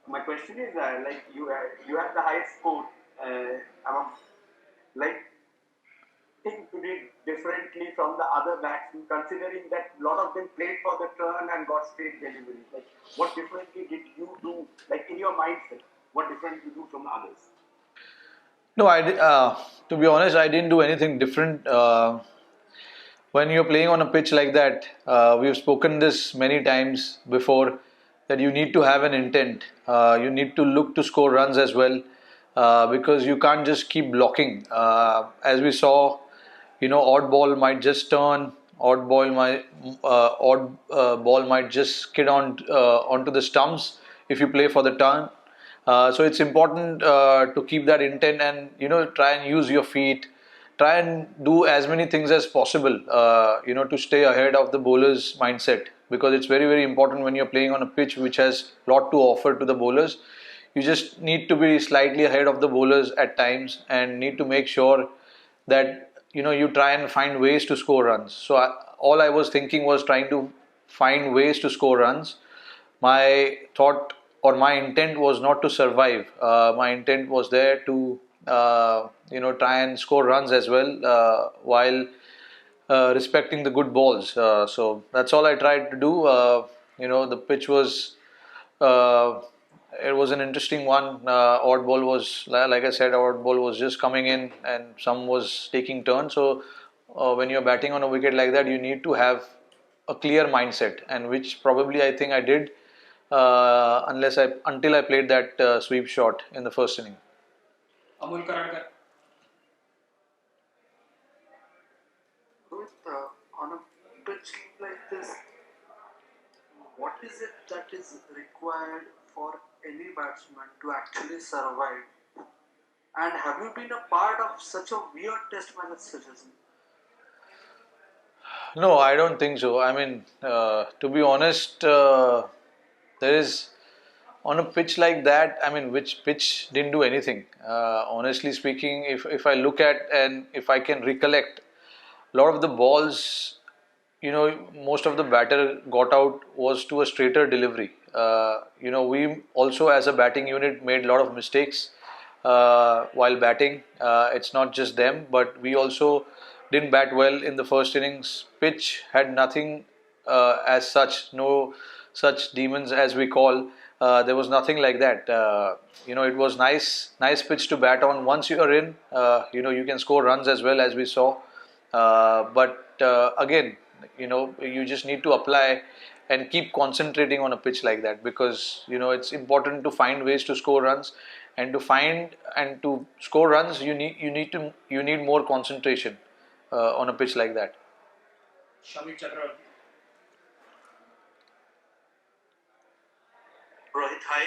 My question is, like you have the highest score among, like, think to it differently from the other batsmen, considering that a lot of them played for the turn and got straight delivery. Like, what differently did you do, like in your mindset? What different you do from the others? No, to be honest, I didn't do anything different. When you're playing on a pitch like that, we've spoken this many times before that you need to have an intent. You need to look to score runs as well, because you can't just keep blocking. As we saw, odd ball might just turn, odd ball might just skid onto the stumps if you play for the turn. So it's important to keep that intent and try and use your feet, try and do as many things as possible, to stay ahead of the bowler's mindset, because it's very, very important when you're playing on a pitch which has a lot to offer to the bowlers. You just need to be slightly ahead of the bowlers at times and need to make sure that you try and find ways to score runs. So all I was thinking was trying to find ways to score runs. My thought or my intent was not to survive. My intent was there to try and score runs as well, while respecting the good balls. So that's all I tried to do. The pitch was uh, it was an interesting one. Odd ball was, like I said, odd ball was just coming in, and some was taking turns. So when you're batting on a wicket like that, you need to have a clear mindset, and which probably I think I did, until I played that sweep shot in the first inning. Rohit, on a pitch like this, what is it that is required for any batsman to actually survive? And have you been a part of such a weird test match such as? No, I don't think so. I mean, to be honest, there is on a pitch like that. I mean, which pitch didn't do anything? Honestly speaking, if I look at and if I can recollect, a lot of the balls, most of the batter got out was to a straighter delivery. We also as a batting unit made a lot of mistakes while batting. It's not just them, but we also didn't bat well in the first innings. Pitch had nothing as such, no such demons as we call. There was nothing like that. It was nice pitch to bat on. Once you are in, you can score runs as well, as we saw. But again, you just need to apply and keep concentrating on a pitch like that, because it's important to find ways to score runs, and to score runs you need more concentration on a pitch like that. Rohit, hi.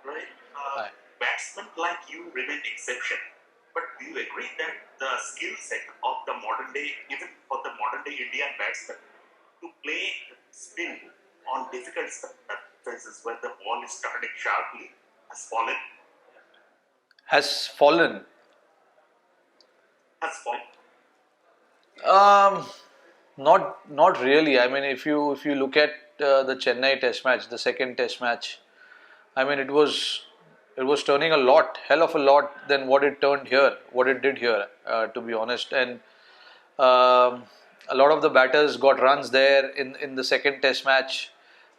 Rohit, Hi. batsmen like you remain exception. But do you agree that the skill set of the modern day, even for the modern day Indian batsman, to play spin on difficult surfaces where the ball is starting sharply has fallen? Has fallen. Has fallen. Um, not really. I mean, if you look at the Chennai Test match, the second Test match, I mean, it was turning a lot, hell of a lot than what it turned here, what it did here, to be honest. And um, a lot of the batters got runs there in the second Test match.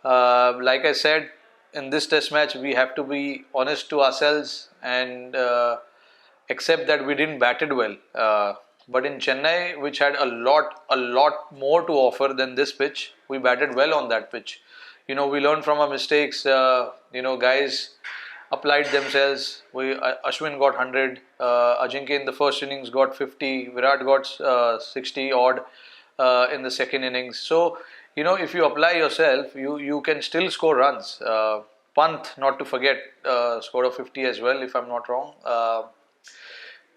Like I said, in this Test match, we have to be honest to ourselves and accept that we didn't bat it well. But in Chennai, which had a lot more to offer than this pitch, we batted well on that pitch. We learned from our mistakes. Guys applied themselves. Ashwin got 100. Ajinkya in the first innings got 50. Virat got 60 odd in the second innings. So if you apply yourself, you can still score runs. Pant, not to forget, scored a 50 as well, if I'm not wrong.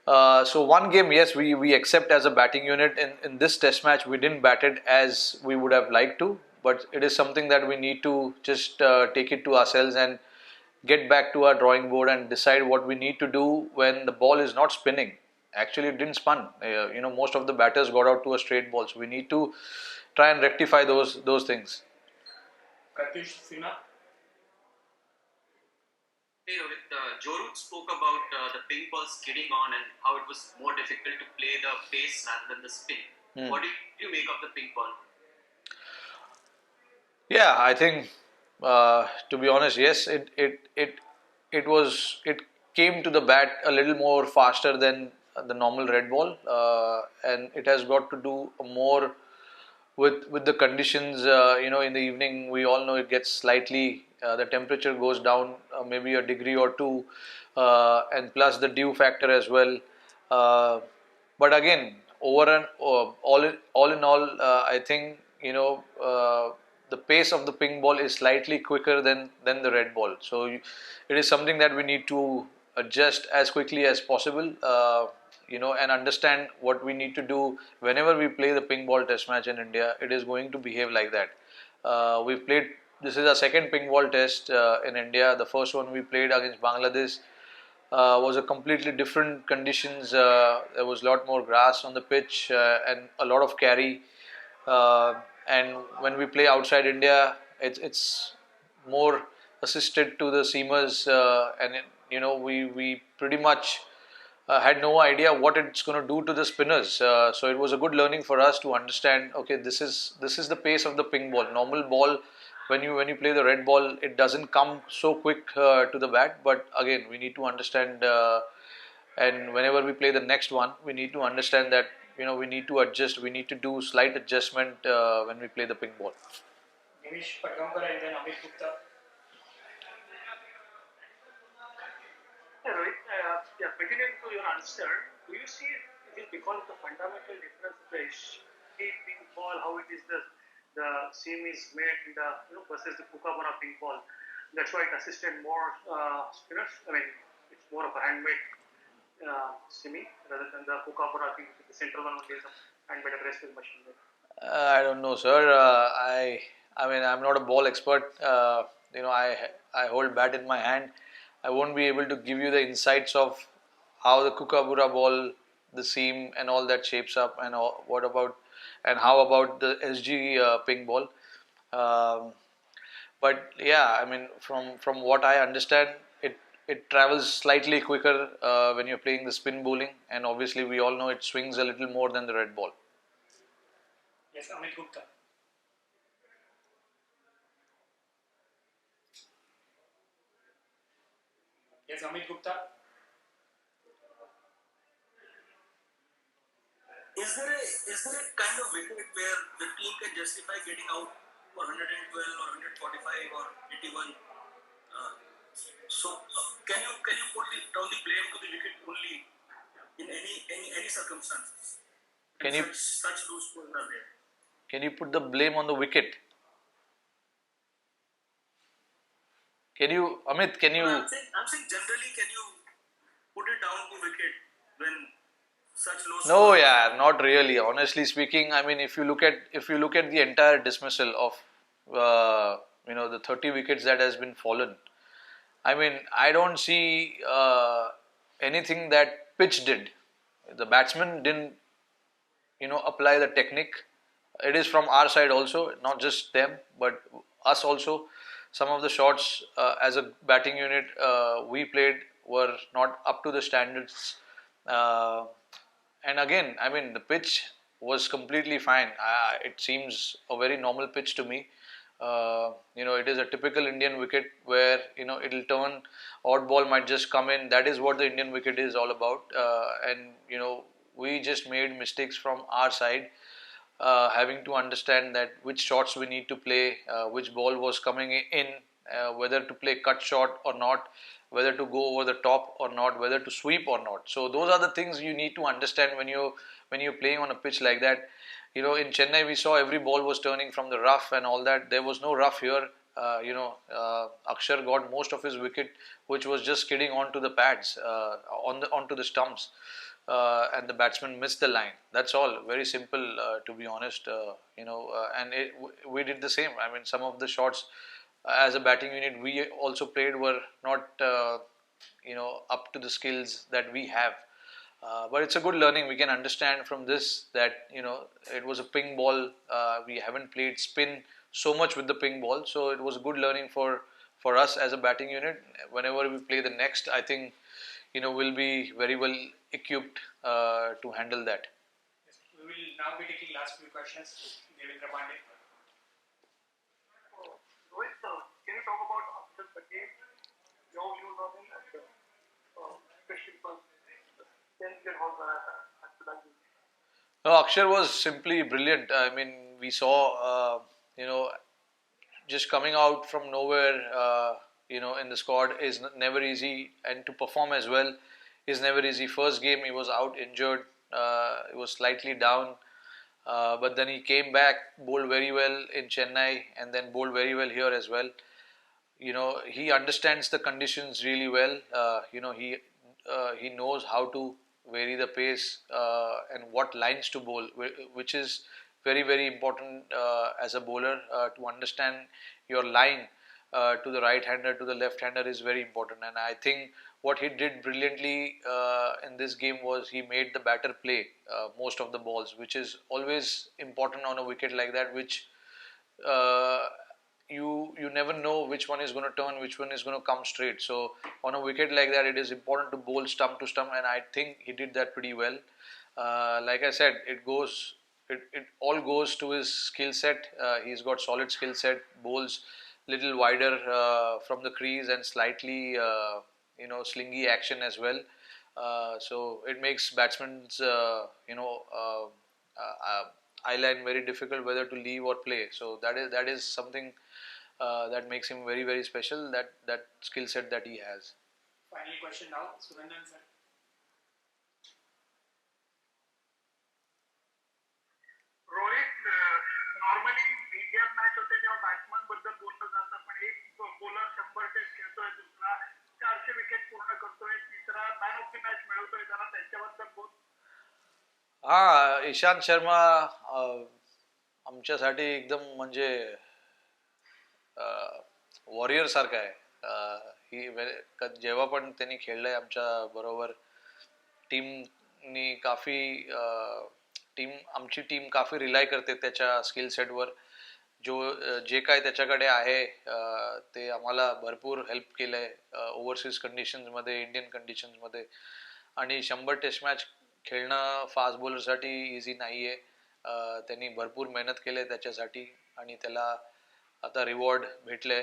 So one game, yes, we accept as a batting unit. In this test match, we didn't bat it as we would have liked to, but it is something that we need to just take it to ourselves and get back to our drawing board and decide what we need to do when the ball is not spinning. Actually, it didn't spin. Most of the batters got out to a straight ball, so we need to try and rectify those things. Hey Rohit, Joe Root spoke about the ping ball skidding on and how it was more difficult to play the pace rather than the spin. What do you make of the ping ball? Yeah, I think to be honest, yes, it came to the bat a little more faster than the normal red ball, and it has got to do more with the conditions. In the evening, we all know it gets slightly the temperature goes down maybe a degree or two, and plus the dew factor as well. Uh, but again, over and all in all, I think the pace of the ping ball is slightly quicker than the red ball. So it is something that we need to adjust as quickly as possible. And understand what we need to do whenever we play the ping ball test match in India. It is going to behave like that. We've played. This is our second ping ball test in India. The first one we played against Bangladesh was a completely different conditions. There was a lot more grass on the pitch and a lot of carry. Uh, and when we play outside India, it's more assisted to the seamers, and we pretty much had no idea what it's going to do to the spinners. So it was a good learning for us to understand. Okay, this is the pace of the ping ball. Normal ball, when you play the red ball, it doesn't come so quick to the bat. But again, we need to understand. And whenever we play the next one, we need to understand that we need to adjust. We need to do slight adjustment when we play the ping ball. Nimish Padgankar and then Amit Gupta. Yeah, Rohit, yeah, continuing to your answer, do you see it is because of the fundamental difference of the shape ping ball, how it is the seam is made in the versus the Kookaburra ping ball? That's why it assisted more spinners. I mean, it's more of a handmade seaming rather than the Kookaburra thing. The central one is a handmade abrasive machine. I don't know, sir. I mean, I'm not a ball expert. I hold bat in my hand. I won't be able to give you the insights of how the Kookaburra ball, the seam, and all that shapes up, and how about the SG ping ball. Um, but yeah, I mean, from what I understand, it travels slightly quicker when you're playing the spin bowling, and obviously we all know it swings a little more than the red ball. Yes, Amit Gupta. Yes, Amit Gupta. Is there a kind of wicket where the team can justify getting out for 112 or 145 or 81? Can you put down the blame to the wicket only in any circumstances? Can you Such loose balls are there. Can you put the blame on the wicket? Can you, Amit? Can you? I'm saying generally, can you put it down to wicket when such low No, scores yeah, not really. Honestly speaking, I mean, if you look at the entire dismissal of the 30 wickets that has been fallen, I mean, I don't see anything that pitch did. The batsman didn't apply the technique. It is from our side also, not just them but us also. Some of the shots as a batting unit we played were not up to the standards. uh, and again, I mean, the pitch was completely fine. It seems a very normal pitch to me. It is a typical Indian wicket where it'll turn, odd ball might just come in. That is what the Indian wicket is all about. And we just made mistakes from our side, having to understand that which shots we need to play, which ball was coming in, whether to play cut shot or not, whether to go over the top or not, whether to sweep or not. So those are the things you need to understand when you're playing on a pitch like that. In Chennai we saw every ball was turning from the rough and all that. There was no rough here. Akshar got most of his wicket, which was just skidding onto the pads, onto the stumps, and the batsman missed the line. That's all. Very simple, to be honest. We did the same. I mean, some of the shots as a batting unit we also played were not up to the skills that we have. But it's a good learning. We can understand from this that it was a ping ball. We haven't played spin so much with the ping ball, so it was a good learning for us as a batting unit, whenever we play the next, I think we'll be very well equipped to handle that. Yes, we will now be taking last few questions. Devendra Pandey. Rohit, can you talk about after the game? Your views on him, and especially for things that was after that game. No, Akshar was simply brilliant. I mean, we saw, just coming out from nowhere, in the squad is never easy, and to perform as well is never easy. First game he was out injured, he was slightly down, but then he came back, bowled very well in Chennai, and then bowled very well here as well. He understands the conditions really well. He knows how to vary the pace and what lines to bowl, which is very very important as a bowler, to understand your line to the right hander, to the left hander is very important. And I think what he did brilliantly in this game was he made the batter play most of the balls, which is always important on a wicket like that, which uh, you never know which one is going to turn, which one is going to come straight. So on a wicket like that, it is important to bowl stump to stump, and I think he did that pretty well. Like I said, it all goes to his skill set. He's got solid skill set, bowls little wider from the crease and slightly slingy action as well. So it makes batsmen's eye line very difficult whether to leave or play. So that is something that makes him very very special. That skill set that he has. Final question now, Surendran sir. Rohit normally Indian match होते तेव्हा batsman बद्दल बोललं जातं, पण एक bowler 100 test खेळतोय, दुसरा 400 wicket पूर्ण करतोय, तिसरा मॅन ऑफ द मॅच मिळवतोय, जरा त्यांच्याबद्दल बोल. हा, ईशांत शर्मा आमच्यासाठी एकदम म्हणजे वॉरियर सारखा आहे. जेव्हा पण त्यांनी खेळलंय आमच्या बरोबर, टीमनी काफी आमची टीम काफी रिलाय करते त्याच्या स्किल सेटवर. जे काय त्याच्याकडे आहे ते आम्हाला भरपूर हेल्प केलंय ओव्हरसीज कंडिशन्समध्ये, इंडियन कंडिशन्समध्ये. आणि 100 टेस्ट मॅच खेळणं फास्ट बॉलरसाठी इझी नाही आहे. त्यांनी भरपूर मेहनत केली आहे त्याच्यासाठी, आणि त्याला आता रिवॉर्ड भेटले.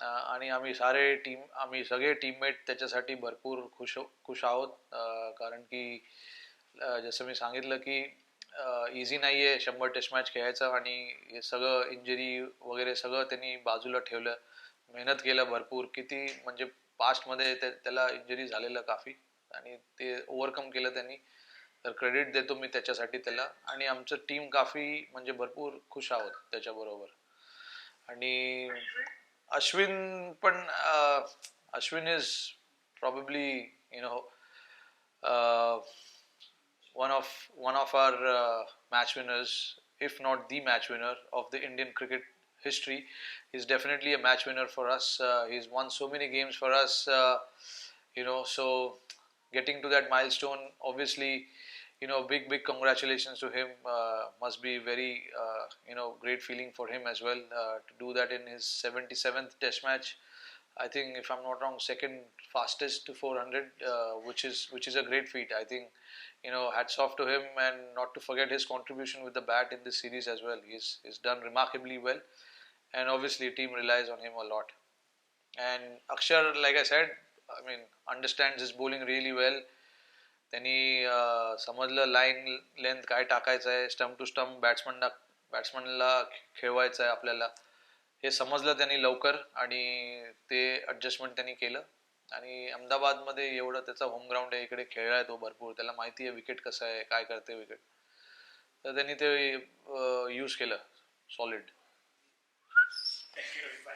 आणि आम्ही सगळे टीममेट त्याच्यासाठी भरपूर खुश आहोत, कारण की जसं मी सांगितलं की इझी नाही आहे 100 टेस्ट मॅच खेळायचं, आणि हे सगळं इंजरी वगैरे सगळं त्यांनी बाजूला ठेवलं, मेहनत केलं भरपूर. किती म्हणजे पास्टमध्ये त्याला इंजरी झालेलं काफी, आणि ते ओव्हरकम केलं त्यांनी. तर क्रेडिट देतो मी त्याच्यासाठी त्याला. आणि आमचं टीम काफी म्हणजे भरपूर खुश आहोत त्याच्याबरोबर. आणि अश्विन पण Ashwin is probably one of our match winners, if not the match winner of the Indian cricket history. He's definitely a match winner for us. He's won so many games for us. So getting to that milestone, obviously, big congratulations to him. Must be very great feeling for him as well, to do that in his 77th test match. I think, if I'm not wrong, second fastest to 400, which is a great feat. I think, hats off to him, and not to forget his contribution with the bat in this series as well. He's done remarkably well, and obviously team relies on him a lot. And Akshar, like I said, I mean, understands his bowling really well. त्यांनी समजलं line length काय टाकायचं आहे, stump to stump बॅट्समनला खेळवायचं आहे आपल्याला, हे समजलं त्यांनी लवकर, आणि ते ॲडजस्टमेंट त्यांनी केलं. आणि अहमदाबादमध्ये एवढं त्याचा होम ग्राउंड आहे, इकडे खेळलाय तो भरपूर, त्याला माहिती आहे विकेट कसं आहे, काय करते विकेट, तर त्यांनी ते यूज केलं सॉलिड. थँक्यू रोहित भाई.